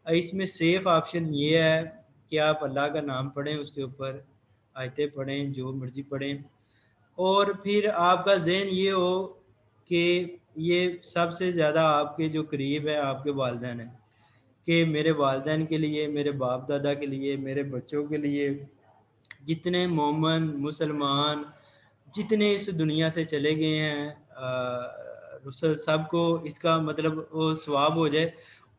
اس میں سیف آپشن یہ ہے کہ آپ اللہ کا نام پڑھیں، اس کے اوپر آیتیں پڑھیں، جو مرضی پڑھیں، اور پھر آپ کا ذہن یہ ہو کہ یہ سب سے زیادہ آپ کے جو قریب ہے آپ کے والدین ہیں، کہ میرے والدین کے لیے، میرے باپ دادا کے لیے، میرے بچوں کے لیے، جتنے مومن مسلمان جتنے اس دنیا سے چلے گئے ہیں رسل، سب کو اس کا مطلب وہ ثواب ہو جائے.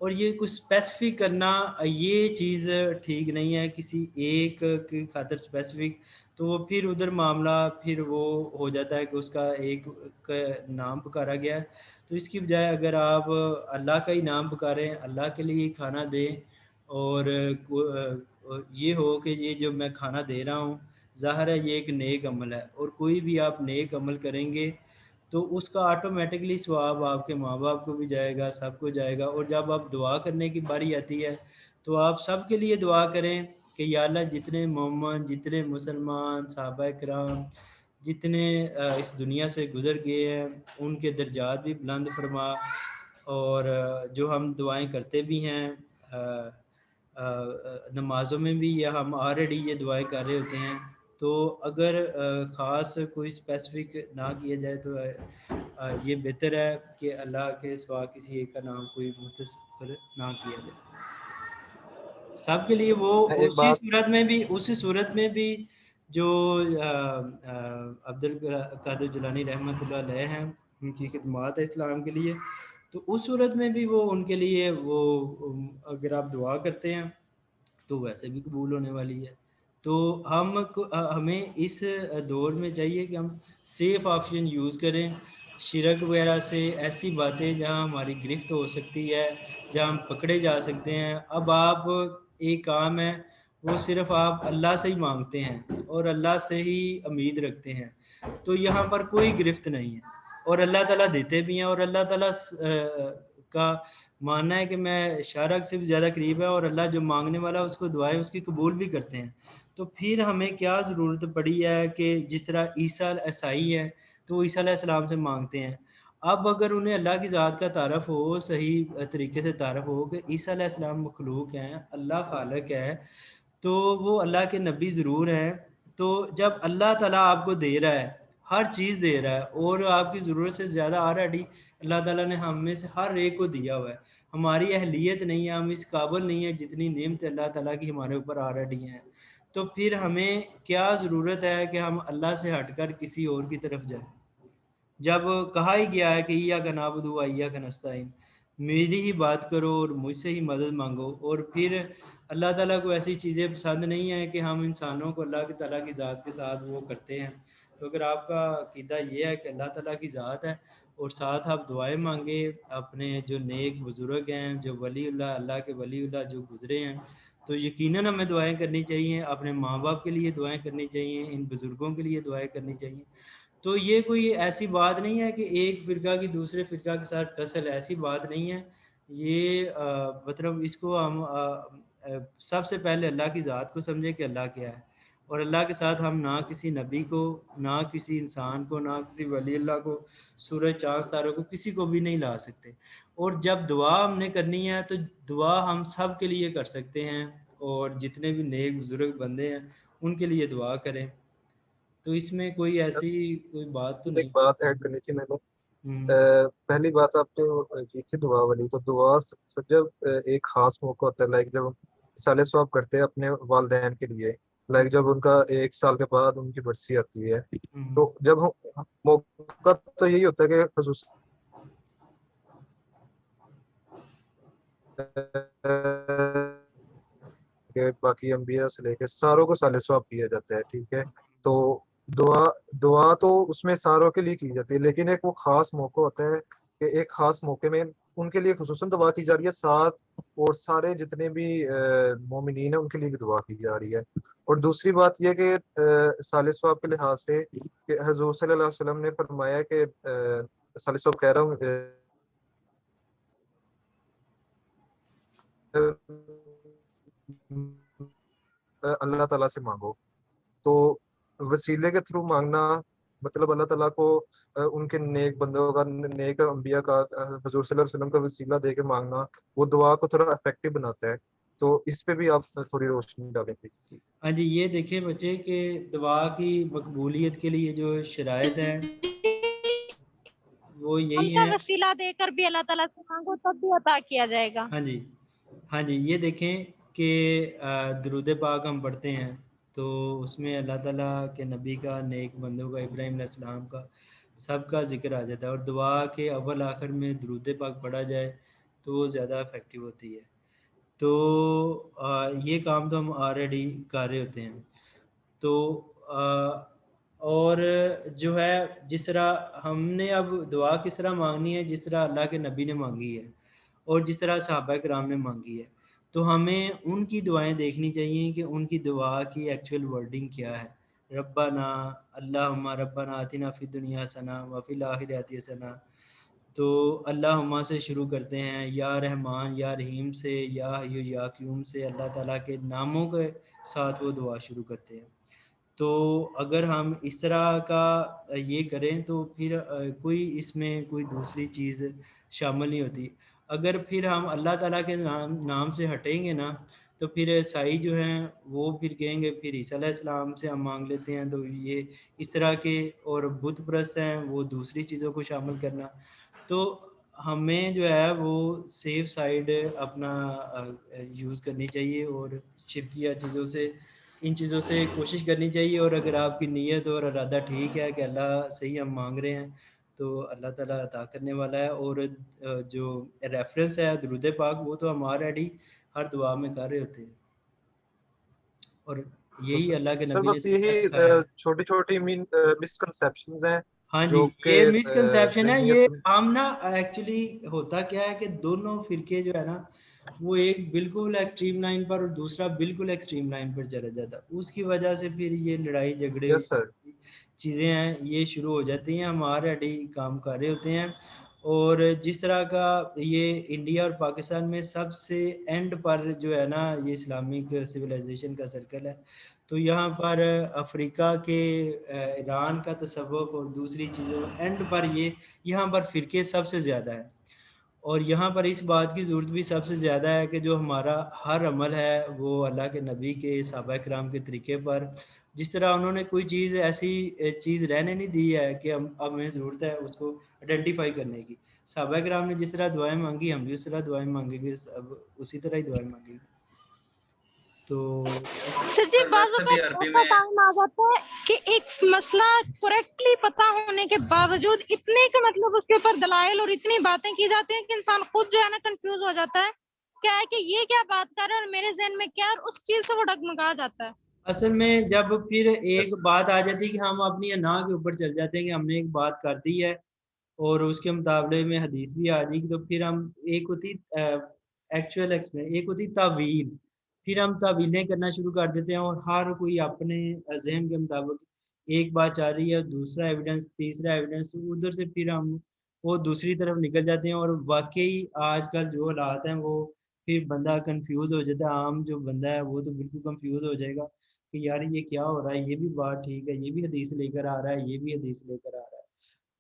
اور یہ کچھ اسپیسیفک کرنا یہ چیز ٹھیک نہیں ہے کسی ایک کی خاطر اسپیسیفک، تو وہ پھر ادھر معاملہ پھر وہ ہو جاتا ہے کہ اس کا ایک نام پکارا گیا ہے. تو اس کی بجائے اگر آپ اللہ کا ہی نام پکاریں، اللہ کے لیے کھانا دیں، اور یہ ہو کہ یہ جو میں کھانا دے رہا ہوں ظاہر ہے یہ ایک نیک عمل ہے، اور کوئی بھی آپ نیک عمل کریں گے تو اس کا آٹومیٹکلی ثواب آپ کے ماں باپ کو بھی جائے گا، سب کو جائے گا. اور جب آپ دعا کرنے کی باری آتی ہے تو آپ سب کے لیے دعا کریں کہ یا اللہ جتنے مومن، جتنے مسلمان، صحابہ کرام جتنے اس دنیا سے گزر گئے ہیں ان کے درجات بھی بلند فرما. اور جو ہم دعائیں کرتے بھی ہیں نمازوں میں بھی، یا ہم آلریڈی یہ دعائیں کر رہے ہوتے ہیں، تو اگر خاص کوئی اسپیسیفک نہ کیا جائے تو یہ بہتر ہے کہ اللہ کے سوا کسی ایک کا نام کوئی متصور نہ کیا جائے. سب کے لیے وہ اسی صورت میں بھی جو عبد القادر جیلانی رحمۃ اللہ علیہ ہیں، ان کی خدمات ہے اسلام کے لیے، تو اس صورت میں بھی وہ ان کے لیے وہ اگر آپ دعا کرتے ہیں تو ویسے بھی قبول ہونے والی ہے. تو ہمیں اس دور میں چاہیے کہ ہم سیف آپشن یوز کریں. شرک وغیرہ سے ایسی باتیں جہاں ہماری گرفت ہو سکتی ہے, جہاں ہم پکڑے جا سکتے ہیں. اب آپ ایک کام ہے وہ صرف آپ اللہ سے ہی مانگتے ہیں اور اللہ سے ہی امید رکھتے ہیں, تو یہاں پر کوئی گرفت نہیں ہے, اور اللہ تعالیٰ دیتے بھی ہیں, اور اللہ تعالیٰ کا ماننا ہے کہ میں شارک سے بھی زیادہ قریب ہے, اور اللہ جو مانگنے والا اس کو دعائیں اس کی قبول بھی کرتے ہیں. تو پھر ہمیں کیا ضرورت پڑی ہے کہ جس طرح عیسیٰ عیسائی ہے تو وہ عیسیٰ علیہ السلام سے مانگتے ہیں. اب اگر انہیں اللہ کی ذات کا تعارف ہو, صحیح طریقے سے تعارف ہو کہ عیسیٰ علیہ السلام مخلوق ہیں, اللہ خالق ہے, تو وہ اللہ کے نبی ضرور ہیں. تو جب اللہ تعالیٰ آپ کو دے رہا ہے, ہر چیز دے رہا ہے, اور آپ کی ضرورت سے زیادہ آلریڈی اللہ تعالیٰ نے ہم میں سے ہر ایک کو دیا ہوا ہے. ہماری اہلیت نہیں ہے, ہم اس قابل نہیں ہیں جتنی نعمت اللہ تعالیٰ کی ہمارے اوپر آلریڈی ہیں. تو پھر ہمیں کیا ضرورت ہے کہ ہم اللہ سے ہٹ کر کسی اور کی طرف جائیں, جب کہا ہی گیا ہے کہ ایاک نعبد و ایاک نستعین, میری ہی بات کرو اور مجھ سے ہی مدد مانگو. اور پھر اللہ تعالیٰ کو ایسی چیزیں پسند نہیں ہیں کہ ہم انسانوں کو اللہ تعالیٰ کی ذات کے ساتھ وہ کرتے ہیں. تو اگر آپ کا عقیدہ یہ ہے کہ اللہ تعالیٰ کی ذات ہے اور ساتھ آپ دعائیں مانگے اپنے جو نیک بزرگ ہیں, جو ولی اللہ, اللہ کے ولی اللہ جو گزرے ہیں, تو یقیناً ہمیں دعائیں کرنی چاہیے. اپنے ماں باپ کے لیے دعائیں کرنی چاہیے, ان بزرگوں کے لیے دعائیں کرنی چاہیے. تو یہ کوئی ایسی بات نہیں ہے کہ ایک فرقہ کی دوسرے فرقہ کے ساتھ ٹسل, ایسی بات نہیں ہے. یہ مطلب اس کو ہم سب سے پہلے اللہ کی ذات کو سمجھے کہ اللہ کیا ہے, اور اللہ کے ساتھ ہم نہ کسی نبی کو, نہ کسی انسان کو, نہ کسی ولی اللہ کو, سورج چاند ستاروں کو, کسی کو بھی نہیں لا سکتے. اور جب دعا ہم نے کرنی ہے تو دعا ہم سب کے لیے کر سکتے ہیں, اور جتنے بھی نیک بزرگ بندے ہیں ان کے لیے دعا کریں. تو اس میں کوئی ایسی کوئی بات تو ایک نہیں. بات ایڈ کرنی تھی میں نے. پہلی بات آپ نے کی تھی دعا والی, تو دعا جب ایک خاص موقع ہوتا ہے, لائک جب سال ثواب کرتے ہیں اپنے والدین کے لیے, لائک جب ان کا 1 سال کے بعد ان کی برسی آتی ہے, تو جب موقع تو یہی ہوتا ہے کہ خصوص باقی انبیاء سے لے کے ساروں کو سال ثواب کیا جاتا ہے, ٹھیک ہے. تو دعا تو اس میں ساروں کے لیے کی جاتی ہے, لیکن ایک وہ خاص موقع ہوتا ہے کہ ایک خاص موقع میں ان کے لیے خصوصاً دعا کی جا رہی ہے, ساتھ اور سارے جتنے بھی مومنین ہیں ان کے لیے بھی دعا کی جا رہی ہے. اور دوسری بات یہ کہ سال ثواب کے لحاظ سے کہ حضور صلی اللہ علیہ وسلم نے فرمایا کہ سال ثواب کہہ رہا ہوں اللہ تعالیٰ سے مانگو. تو وسیلے کے تھرو مانگنا مطلب اللہ تعالیٰ کو ان کے نیک بندوں کا, نیک انبیاء کا, حضور صلی اللہ علیہ وسلم کا وسیلہ دے کے مانگنا, وہ دعا کو تھوڑا افیکٹو بناتا ہے. تو اس پہ بھی آپ تھوڑی روشنی ڈالیں گے. ہاں جی, یہ دیکھیں بچے کہ دعا کی مقبولیت کے لیے جو شرائط ہیں وہ ان یہی کا ہیں. وسیلہ دے کر بھی اللہ تعالیٰ سے مانگو تب بھی عطا کیا جائے گا. ہاں جی, ہاں جی, یہ دیکھیں کہ درود پاک ہم پڑھتے ہیں تو اس میں اللہ تعالیٰ کے نبی کا, نیک بندوں کا, ابراہیم علیہ السلام کا, سب کا ذکر آ جاتا ہے. اور دعا کے اول آخر میں درود پاک پڑھا جائے تو وہ زیادہ افیکٹو ہوتی ہے. تو یہ کام تو ہم آلریڈی کر رہے ہوتے ہیں. تو اور جو ہے جس طرح ہم نے اب دعا کس طرح مانگنی ہے, جس طرح اللہ کے نبی نے مانگی ہے اور جس طرح صحابہ کرام نے مانگی ہے, تو ہمیں ان کی دعائیں دیکھنی چاہیے کہ ان کی دعا کی ایکچوئل ورڈنگ کیا ہے. ربنا اللہم ربنا آتنا فی الدنیا حسنہ وفی الآخرۃ حسنہ. تو اللہم سے شروع کرتے ہیں, یا رحمان یا رحیم سے, یا حی یا قیوم سے, اللہ تعالیٰ کے ناموں کے ساتھ وہ دعا شروع کرتے ہیں. تو اگر ہم اس طرح کا یہ کریں تو پھر کوئی اس میں کوئی دوسری چیز شامل نہیں ہوتی. اگر پھر ہم اللہ تعالیٰ کے نام سے ہٹیں گے نا تو پھر عیسائی جو ہیں وہ پھر کہیں گے پھر عیسیٰ علیہ السلام سے ہم مانگ لیتے ہیں, تو یہ اس طرح کے, اور بت پرست ہیں وہ دوسری چیزوں کو شامل کرنا. تو ہمیں جو ہے وہ سیف سائیڈ اپنا یوز کرنی چاہیے, اور شرکیہ چیزوں سے, ان چیزوں سے کوشش کرنی چاہیے. اور اگر آپ کی نیت اور ارادہ ٹھیک ہے کہ اللہ سے ہی ہم مانگ رہے ہیں تو اللہ تعالیٰ عطا کرنے والا ہے. اور جو ریفرنس ہے درود پاک وہ تو ہم آلریڈی ہر دعا میں کر رہے ہوتے ہیں. اور یہی اللہ کے سر نبی نے بس طریقہ یہی سکھایا ہے۔ چھوٹی چھوٹی مسکنسیپشنز ہیں ہاں جی، جو کہ یہ مسکنسیپشن ہے، یہ ذہنیت ہم نا ایکچولی ہوتا کیا ہے کہ دونوں فرقے جو ہے نا وہ ایک بالکل ایکسٹریم لائن پر اور دوسرا بالکل ایکسٹریم لائن پر چلا جاتا ہے، اس کی وجہ سے پھر یہ لڑائی جھگڑے یس سر چیزیں ہیں یہ شروع ہو جاتی ہیں، ہم آلریڈی کام کر رہے ہوتے ہیں۔ اور جس طرح کا یہ انڈیا اور پاکستان میں سب سے اینڈ پر جو ہے نا یہ اسلامک سویلائزیشن کا سرکل ہے، تو یہاں پر افریقہ کے ایران کا تصوف اور دوسری چیزوں اینڈ پر یہ یہاں پر فرقے سب سے زیادہ ہیں، اور یہاں پر اس بات کی ضرورت بھی سب سے زیادہ ہے کہ جو ہمارا ہر عمل ہے وہ اللہ کے نبی کے صحابہ کرام کے طریقے پر، جس طرح انہوں نے کوئی چیز ایسی چیز رہنے نہیں دی ہے کہ اب ہمیں ضرورت ہے اس کو آئیڈینٹیفائی کرنے کی، صحابہ کرام نے جس طرح دعائیں مانگی ہم بھی اس طرح دعائیں مانگیں گے، اب اسی طرح ہی دعائیں مانگیں گے۔ تو سر جی سر بعض ویسے بھی اوقات عربی ایسا میں ٹائم آ جاتا ہے کہ ایک مسئلہ کریکٹلی پتہ ہونے کے باوجود اتنے کا مطلب اس کے اوپر دلائل اور اتنی باتیں کی جاتی ہیں کہ انسان خود جو ہے نا کنفیوز ہو جاتا ہے کیا ہے کہ یہ کیا بات کر رہا ہے اور میرے ذہن میں کیا ہے، اور اس چیز سے وہ ڈگمگا جاتا ہے۔ اصل میں جب پھر ایک بات آ جاتی ہے کہ ہم اپنی انا کے اوپر چل جاتے ہیں کہ ہم نے ایک بات کر دی ہے اور اس کے مقابلے میں حدیث بھی آ جائے گی، تو پھر ہم ایک ہوتی ایکچوئل ایک ہوتی تعویل، پھر ہم تعویلیں کرنا شروع کر دیتے ہیں اور ہر کوئی اپنے ذہن کے مطابق ایک بات چاہ رہی ہے، دوسرا ایویڈنس تیسرا ایویڈنس، ادھر سے پھر ہم وہ دوسری طرف نکل جاتے ہیں، اور واقعی آج کل جو حالات ہیں وہ پھر بندہ کنفیوز ہو جاتا ہے، عام جو بندہ ہے وہ تو بالکل کنفیوز ہو جائے گا کہ یار یہ کیا ہو رہا ہے، یہ بھی بات ٹھیک ہے، یہ بھی حدیث لے کر آ رہا ہے، یہ بھی حدیث لے کر آ رہا ہے۔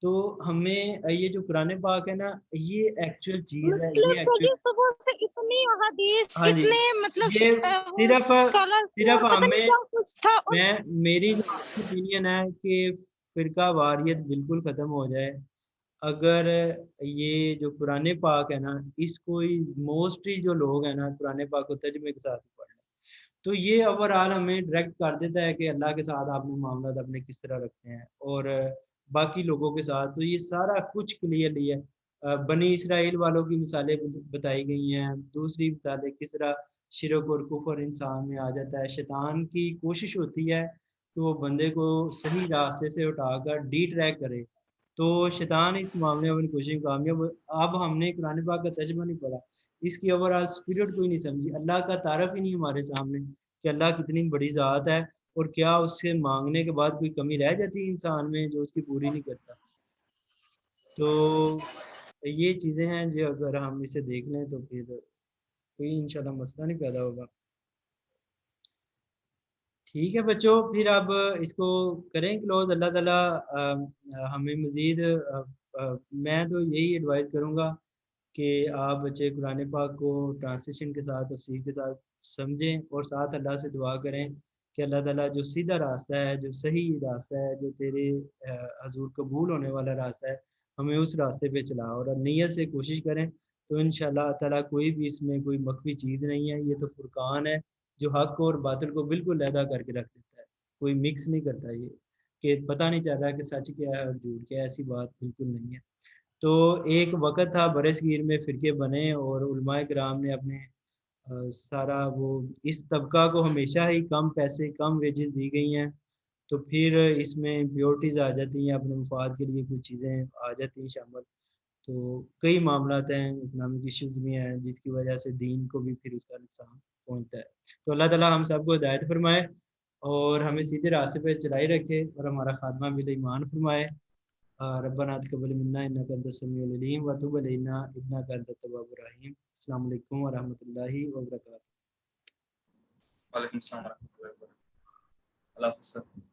تو ہمیں یہ جو قرآن پاک ہے نا یہ ایکچوئل چیز ہے، یہ مطلب سر ایکچوئل، جی صبح سے اتنی احادیث ہاں جی، اتنے مطلب یہ وہ اسکالر اور پتہ نہیں ہمیں کیا کچھ تھا، اور میری جو اوپینین ہے کہ فرقہ واریت بالکل ختم ہو جائے اگر یہ جو قرآن پاک ہے نا اس کو موسٹلی جو لوگ ہیں نا قرآن پاک کو ترجمے کے ساتھ پڑھ لیں، تو یہ اوور آل ہمیں ڈائریکٹ کر دیتا ہے کہ اللہ کے ساتھ آپ نے معاملات اپنے کس طرح رکھتے ہیں اور باقی لوگوں کے ساتھ، تو یہ سارا کچھ کلیئرلی ہے۔ بنی اسرائیل والوں کی مثالیں بتائی گئی ہیں، دوسری مثالیں کس طرح شرک اور کفر انسان میں آ جاتا ہے، شیطان کی کوشش ہوتی ہے کہ وہ بندے کو صحیح راستے سے اٹھا کر ڈی ٹریک کرے، تو شیطان اس معاملے میں اپنی کوشش کامیاب۔ اب ہم نے قرآن پاک کا ترجمہ نہیں پڑھا، اس کی اوور آل اسپرٹ کوئی نہیں سمجھی، اللہ کا تعارف ہی نہیں ہمارے سامنے کہ اللہ کتنی بڑی ذات ہے اور کیا اس سے مانگنے کے بعد کوئی کمی رہ جاتی ہے انسان میں جو اس کی پوری نہیں کرتا۔ تو یہ چیزیں ہیں جو اگر ہم اسے دیکھ لیں تو پھر کوئی انشاءاللہ مسئلہ نہیں پیدا ہوگا۔ ٹھیک ہے بچوں، پھر اب اس کو کریں کلوز۔ اللہ تعالیٰ ہمیں مزید میں تو یہی ایڈوائز کروں گا کہ آپ بچے قرآن پاک کو ٹرانسلیشن کے ساتھ تفسیر کے ساتھ سمجھیں اور ساتھ اللہ سے دعا کریں کہ اللہ تعالیٰ جو سیدھا راستہ ہے، جو صحیح راستہ ہے، جو تیرے حضور قبول ہونے والا راستہ ہے، ہمیں اس راستے پہ چلا، اور نیت سے کوشش کریں تو انشاءاللہ تعالیٰ کوئی بھی اس میں کوئی مخفی چیز نہیں ہے، یہ تو فرقان ہے جو حق اور باطل کو بالکل علیحدہ کر کے رکھ دیتا ہے، کوئی مکس نہیں کرتا، یہ کہ پتہ نہیں چل رہا کہ سچ کیا ہے اور جھوٹ کیا ہے، ایسی بات بالکل نہیں ہے۔ تو ایک وقت تھا برصغیر میں فرقے بنے اور علماء کرام نے اپنے سارا وہ اس طبقہ کو ہمیشہ ہی کم پیسے کم ویجز دی گئی ہیں، تو پھر اس میں امپیورٹیز آ جاتی ہیں، اپنے مفاد کے لیے کچھ چیزیں آ جاتی ہیں شامل، تو کئی معاملات ہیں، اکنامک ایشوز بھی ہیں جس کی وجہ سے دین کو بھی پھر اس کا نقصان پہنچتا ہے۔ تو اللہ تعالیٰ ہم سب کو ہدایت فرمائے اور ہمیں سیدھے راستے پہ چلائی رکھے اور ہمارا خاتمہ بالایمان فرمائے۔ ربنا تقبل منا انک انت السمیع العلیم وتب علینا انک انت التواب الرحیم۔ السلام علیکم ورحمۃ اللہ وبرکاتہ۔ وعلیکم السلام ورحمۃ اللہ وبرکاتہ۔ اللہ حافظ سر۔